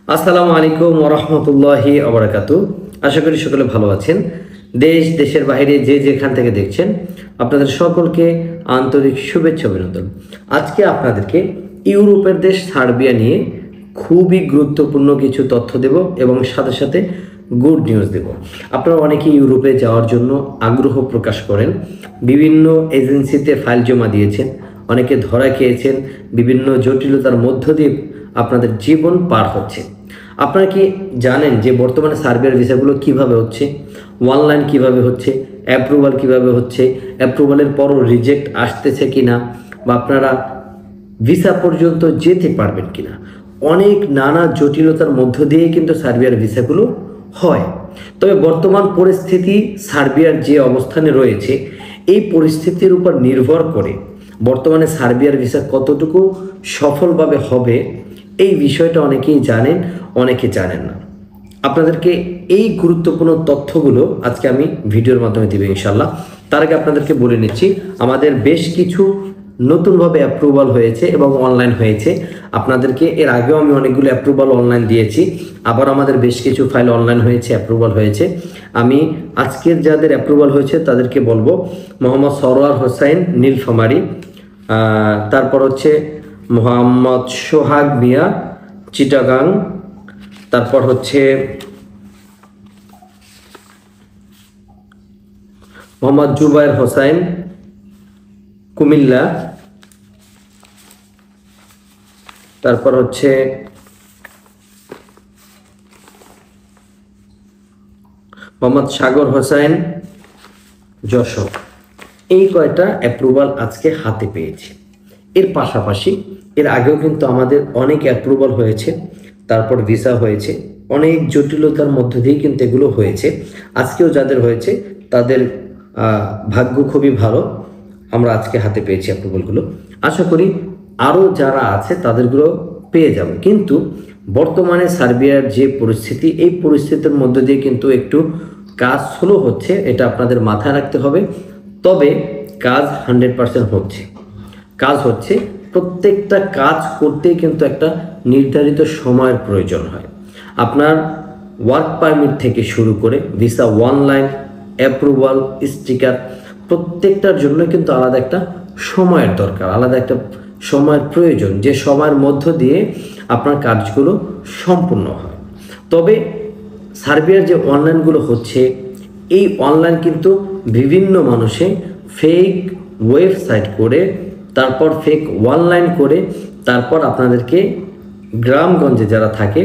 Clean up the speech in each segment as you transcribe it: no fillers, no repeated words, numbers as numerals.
আসসালামু আলাইকুম ওয়া রাহমাতুল্লাহি ওয়া বারাকাতুহু। আশা করি সকলে ভালো আছেন। দেশ দেশের বাইরে যে যেখান থেকে দেখছেন আপনাদের সকলকে আন্তরিক শুভেচ্ছা অভিনন্দন। আজকে আপনাদেরকে ইউরোপের দেশ সার্বিয়া নিয়ে খুবই গুরুত্বপূর্ণ কিছু তথ্য দেব এবং সাথে সাথে গুড নিউজ দেব। আপনারা অনেকে ইউরোপে যাওয়ার জন্য আগ্রহ প্রকাশ করেন, বিভিন্ন এজেন্সিতে ফাইল জমা দিয়েছেন, অনেকে ধরা খেয়েছেন, বিভিন্ন জটিলতার মধ্য দিয়ে আপনাদের জীবন পার হচ্ছে। আপনারা কি জানেন যে বর্তমানে সার্বিয়ার ভিসাগুলো কিভাবে হচ্ছে, অনলাইন কিভাবে হচ্ছে, অ্যাপ্রুভাল কিভাবে হচ্ছে, অ্যাপ্রুভালের পরও রিজেক্ট আসতেছে কিনা, বা আপনারা ভিসা পর্যন্ত যেতে পারবেন কিনা? অনেক নানা জটিলতার মধ্য দিয়ে কিন্তু সার্বিয়ার ভিসাগুলো হয়। তবে বর্তমান পরিস্থিতি সার্বিয়ার যে অবস্থানে রয়েছে, এই পরিস্থিতির উপর নির্ভর করে বর্তমানে সার্বিয়ার ভিসা কতটুকু সফলভাবে হবে, এই বিষয়টা অনেকেই জানেন, অনেকে জানেন না। আপনাদেরকে এই গুরুত্বপূর্ণ তথ্যগুলো আজকে আমি ভিডিওর মাধ্যমে দিব ইনশাল্লাহ। তার আগে আপনাদেরকে বলে নিচ্ছি, আমাদের বেশ কিছু নতুনভাবে অ্যাপ্রুভাল হয়েছে এবং অনলাইন হয়েছে। আপনাদেরকে এর আগেও আমি অনেকগুলো অ্যাপ্রুভাল অনলাইন দিয়েছি, আবার আমাদের বেশ কিছু ফাইল অনলাইন হয়েছে, অ্যাপ্রুভাল হয়েছে। আমি আজকের যাদের অ্যাপ্রুভাল হয়েছে তাদেরকে বলবো, মোহাম্মদ সরোয়ার হোসাইন নীলফামারী, তারপর হচ্ছে মোহাম্মদ সোহাগ মিয়া চিটাগাং, তারপর হচ্ছে মোহাম্মদ জুবায়ের হোসাইন কুমিল্লা, তারপর হচ্ছে মোহাম্মদ সাগর হোসাইন যশোর। এই কয়টা অ্যাপ্রুভাল আজকে হাতে পেয়েছি। এর পাশাপাশি এর আগেও কিন্তু আমাদের অনেক অ্যাপ্রুভাল হয়েছে, তারপর ভিসা হয়েছে, অনেক জটিলতার মধ্য দিয়ে কিন্তু এগুলো হয়েছে। আজকেও যাদের হয়েছে তাদের ভাগ্য খুবই ভালো, আমরা আজকে হাতে পেয়েছি অ্যাপ্রুভালগুলো। আশা করি আরও যারা আছে তাদেরগুলো পেয়ে যাবে। কিন্তু বর্তমানে সার্বিয়ার যে পরিস্থিতি, এই পরিস্থিতির মধ্য দিয়ে কিন্তু একটু কাজ স্লো হচ্ছে, এটা আপনাদের মাথায় রাখতে হবে। তবে কাজ 100% হচ্ছে, কাজ হচ্ছে। প্রত্যেকটা কাজ করতেই কিন্তু একটা নির্ধারিত সময়ের প্রয়োজন হয়। আপনার ওয়ার্ক পারমিট থেকে শুরু করে ভিসা অনলাইন, অ্যাপ্রুভাল, স্টিকার, প্রত্যেকটার জন্য কিন্তু আলাদা একটা সময়ের দরকার, আলাদা একটা সময়ের প্রয়োজন, যে সময়ের মধ্য দিয়ে আপনার কাজগুলো সম্পূর্ণ হয়। তবে সার্বিয়ার যে অনলাইনগুলো হচ্ছে, এই অনলাইন কিন্তু বিভিন্ন মানুষে ফেক ওয়েবসাইট করে, তারপর ফেক অনলাইন করে, তারপর আপনাদেরকে গ্রামগঞ্জে যারা থাকে,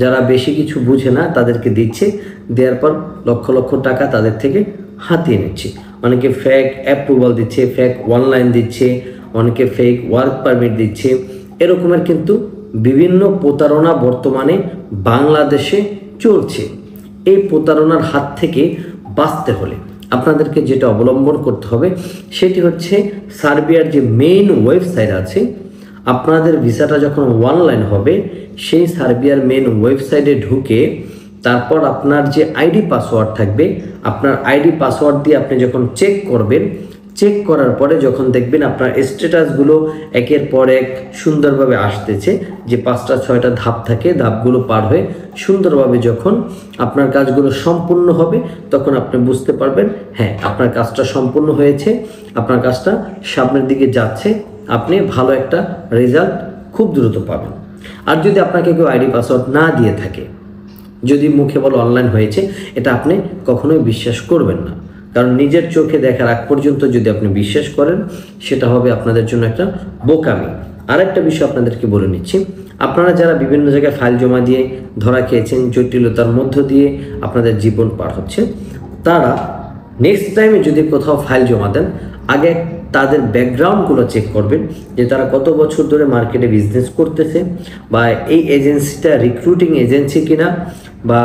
যারা বেশি কিছু বুঝে না, তাদেরকে দিচ্ছে, দেওয়ার পর লক্ষ লক্ষ টাকা তাদের থেকে হাতিয়ে নিচ্ছে। অনেকে ফেক অ্যাপ্রুভাল দিচ্ছে, ফেক অনলাইন দিচ্ছে, অনেকে ফেক ওয়ার্ক পারমিট দিচ্ছে। এরকমের কিন্তু বিভিন্ন প্রতারণা বর্তমানে বাংলাদেশে চলছে। এই প্রতারণার হাত থেকে বাঁচতে হলে আপনাদেরকে যেটা অবলম্বন করতে হবে সেটি হচ্ছে, সার্বিয়ার যে মেইন ওয়েবসাইট আছে, আপনাদের ভিসাটা যখন অনলাইন হবে, সেই সার্বিয়ার মেইন ওয়েবসাইটে ঢুকে তারপর আপনার যে আইডি পাসওয়ার্ড থাকবে, আপনার আইডি পাসওয়ার্ড দিয়ে আপনি যখন চেক করবেন, চেক করার পরে যখন দেখবেন আপনার স্ট্যাটাসগুলো একের পর এক সুন্দরভাবে আসতেছে, যে 5টা 6টা ধাপ থাকে, ধাপগুলো পার হয়ে সুন্দরভাবে যখন আপনার কাজগুলো সম্পূর্ণ হবে, তখন আপনি বুঝতে পারবেন হ্যাঁ, আপনার কাজটা সম্পূর্ণ হয়েছে, আপনার কাজটা সামনের দিকে যাচ্ছে, আপনি ভালো একটা রেজাল্ট খুব দ্রুত পাবেন। আর যদি আপনাকে কেউ আইডি পাসওয়ার্ড না দিয়ে থাকে, যদি মুখে বলে অনলাইন হয়েছে, এটা আপনি কখনোই বিশ্বাস করবেন না। কারণ নিজের চোখে দেখার আগ পর্যন্ত যদি আপনি বিশ্বাস করেন, সেটা হবে আপনাদের জন্য একটা বোকামি। আরেকটা বিষয় আপনাদেরকে বলে নিচ্ছি, আপনারা যারা বিভিন্ন জায়গায় ফাইল জমা দিয়ে ধরা খেয়েছেন, জটিলতার মধ্য দিয়ে আপনাদের জীবন পার হচ্ছে, তারা নেক্সট টাইমে যদি কোথাও ফাইল জমা দেন, আগে তাদের ব্যাকগ্রাউন্ডগুলো চেক করবেন, যে তারা কত বছর ধরে মার্কেটে বিজনেস করতেছে, বা এই এজেন্সিটা রিক্রুটিং এজেন্সি কিনা, বা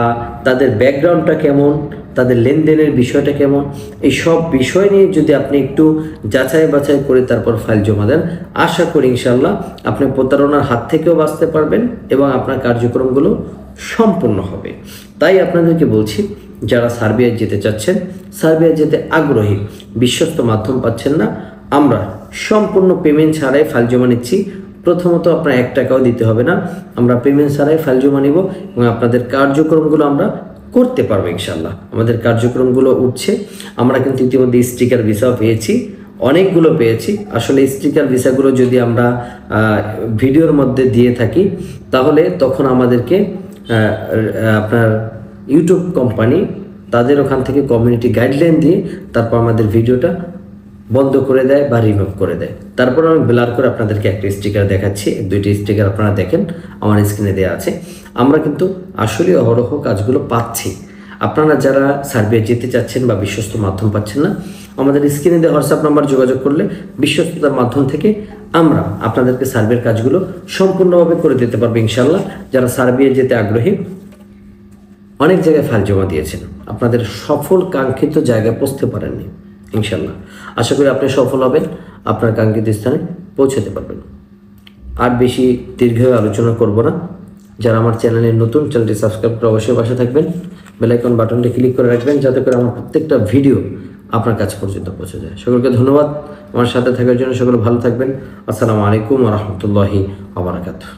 তাদের ব্যাকগ্রাউন্ডটা কেমন, তাদের লেনদেনের বিষয়টা কেমন, এই সব বিষয় নিয়ে যদি আপনি একটু যাচাই বাছাই করে তারপর ফাইল জমা দেন, আশা করি ইনশাল্লাহ আপনি প্রতারণার হাত থেকেও বাঁচতে পারবেন এবং আপনার কার্যক্রমগুলো সম্পূর্ণ হবে। তাই আপনাদেরকে বলছি, যারা সার্বিয়ায় যেতে চাচ্ছেন, সার্বিয়া যেতে আগ্রহী, বিশ্বস্ত মাধ্যম পাচ্ছেন না, আমরা সম্পূর্ণ পেমেন্ট ছাড়াই ফাইল জমা নিচ্ছি, প্রথমত আপনার 1 টাকাও দিতে হবে না, আমরা পেমেন্ট ছাড়াই ফাইল জমা নিব এবং আপনাদের কার্যক্রমগুলো আমরা করতে পারবো ইনশাল্লাহ। আমাদের কার্যক্রমগুলো উঠছে, আমরা কিন্তু ইতিমধ্যে স্টিকার ভিসাও পেয়েছি, অনেকগুলো পেয়েছি। আসলে স্টিকার ভিসাগুলো যদি আমরা ভিডিওর মধ্যে দিয়ে থাকি তাহলে তখন আমাদেরকে আপনার ইউটিউব কোম্পানি তাদের ওখান থেকে কমিউনিটি গাইডলাইন দিয়ে তারপর আমাদের ভিডিওটা বন্ধ করে দেয় বা রিমুভ করে দেয়। তারপর আমি ব্লার করে আপনাদেরকে একটা স্টিকার দেখাচ্ছি, 2টি স্টিকার আপনারা দেখেন আমার স্ক্রিনে দেওয়া আছে। আমরা কিন্তু আসলে অহরহ কাজগুলো পাচ্ছি। আপনারা যারা সার্বিয়া যেতে চাচ্ছেন বা বিশ্বস্ত মাধ্যম পাচ্ছেন না, আমাদের স্ক্রিনে দেওয়া হোয়াটসঅ্যাপ নাম্বার যোগাযোগ করলে বিশ্বস্ততার মাধ্যম থেকে আমরা আপনাদেরকে সার্বিয়ার কাজগুলো সম্পূর্ণভাবে করে দিতে পারবো ইনশাল্লাহ। যারা সার্বিয়া যেতে আগ্রহী, অনেক জায়গায় ফাইল জমা দিয়েছেন, আপনাদের সফল কাঙ্ক্ষিত জায়গায় পৌঁছতে পারেননি, ইনশাল্লাহ আশা করি আপনি সফল হবেন, আপনার কাঙ্ক্ষিত স্থানে পৌঁছাতে পারবেন। আর বেশি দীর্ঘ আলোচনা করব না। যারা আমার চ্যানেলে নতুন, চ্যানেলটি সাবস্ক্রাইব করে অবশ্যই পাশে থাকবেন, বেল আইকন বাটনটি ক্লিক করে রাখবেন যাতে করে আমার প্রত্যেকটা ভিডিও আপনার কাছে পর্যন্ত পৌঁছে যায়। সকলকে ধন্যবাদ আমার সাথে থাকার জন্য। সকলে ভালো থাকবেন। আসসালামু আলাইকুম ওয়া রাহমাতুল্লাহি ওয়া বারাকাতুহু।